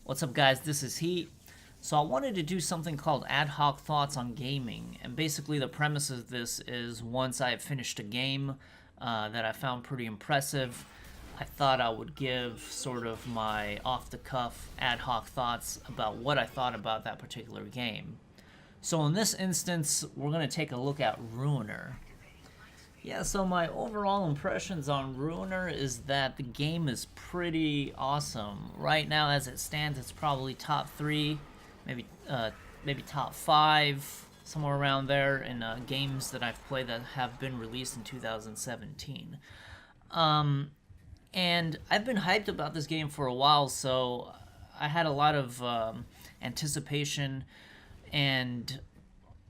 What's up, guys? This is Heat. So I wanted to do something called ad hoc thoughts on gaming, and basically the premise of this is once I have finished a game that I found pretty impressive, I thought I would give sort of my off-the-cuff ad hoc thoughts about what I thought about that particular game. So in this instance, we're going to take a look at RUINER. Yeah, so my overall impressions on RUINER is that the game is pretty awesome. Right now, as it stands, it's probably top 3, maybe top 5, somewhere around there in games that I've played that have been released in 2017. And I've been hyped about this game for a while, so I had a lot of anticipation and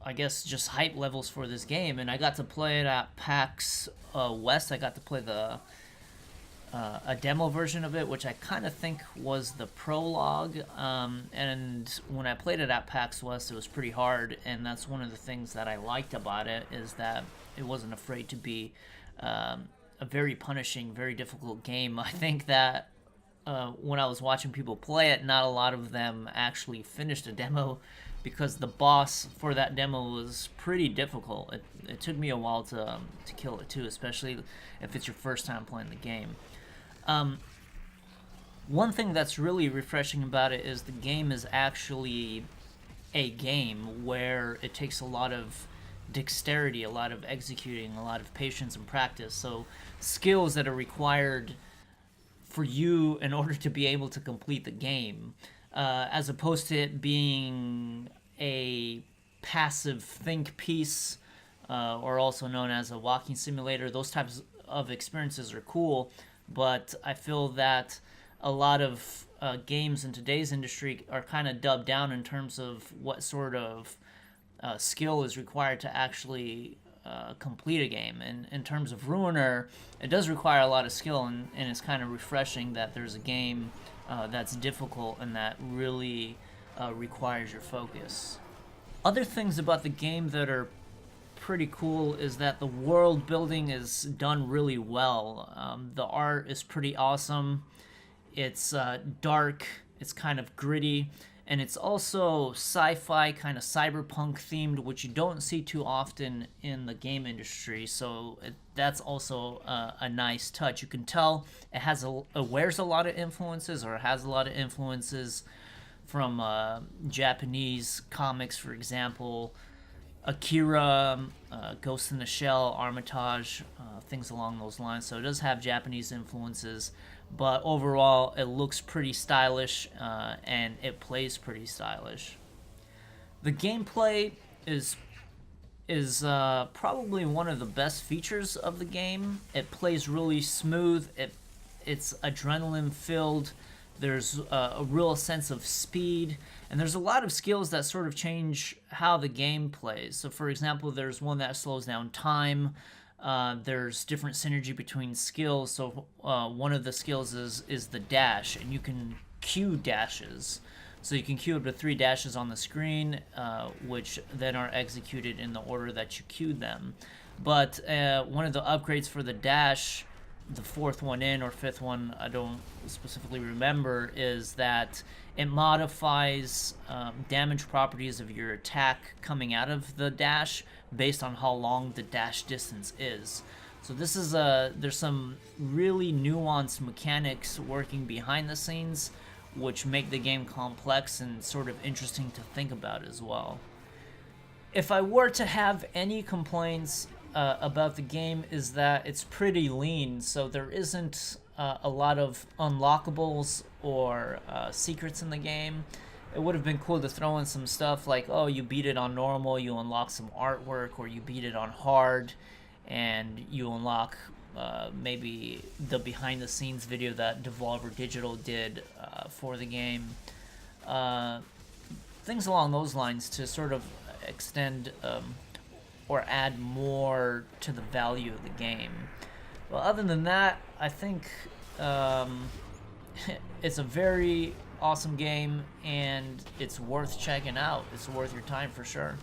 I guess just hype levels for this game, and I got to play it at PAX West. I got to play the a demo version of it, which I kind of think was the prologue. And when I played it at PAX West, it was pretty hard, and that's one of the things that I liked about it, is that it wasn't afraid to be a very punishing, very difficult game. I think that when I was watching people play it, not a lot of them actually finished a demo, because the boss for that demo was pretty difficult. It took me a while to kill it too, especially if it's your first time playing the game. One thing that's really refreshing about it is the game is actually a game where it takes a lot of dexterity, a lot of executing, a lot of patience and practice. So skills that are required for you in order to be able to complete the game. As opposed to it being a passive think piece, or also known as a walking simulator. Those types of experiences are cool, but I feel that a lot of games in today's industry are kind of dubbed down in terms of what sort of skill is required to actually complete a game. And in terms of RUINER, it does require a lot of skill, and it's kind of refreshing that there's a game that's difficult and that really requires your focus. Other things about the game that are pretty cool is that the world building is done really well. The art is pretty awesome. It's dark, it's kind of gritty, and it's also sci-fi, kind of cyberpunk themed, which you don't see too often in the game industry. So that's also a nice touch. You can tell it has it wears a lot of influences, or it has a lot of influences from Japanese comics, for example, Akira, Ghost in the Shell, Armitage, things along those lines. So it does have Japanese influences, but overall it looks pretty stylish, and it plays pretty stylish. The gameplay is probably one of the best features of the game. It plays really smooth. It's adrenaline filled. There's a real sense of speed, and there's a lot of skills that sort of change how the game plays. So for example, there's one that slows down time. There's different synergy between skills. So one of the skills is the dash, and you can queue dashes. So you can queue up to 3 dashes on the screen, which then are executed in the order that you queued them. But one of the upgrades for the dash, the 4th one in or 5th one, I don't specifically remember, is that it modifies damage properties of your attack coming out of the dash based on how long the dash distance is. So this is there's some really nuanced mechanics working behind the scenes, which make the game complex and sort of interesting to think about as well. If I were to have any complaints about the game, is that it's pretty lean, so there isn't a lot of unlockables or secrets in the game. It would have been cool to throw in some stuff like, oh, you beat it on normal, you unlock some artwork, or you beat it on hard and you unlock maybe the behind the scenes video that Devolver Digital did for the game. Things along those lines to sort of extend or add more to the value of the game. Well, other than that, I think it's a very awesome game, and it's worth checking out. It's worth your time for sure.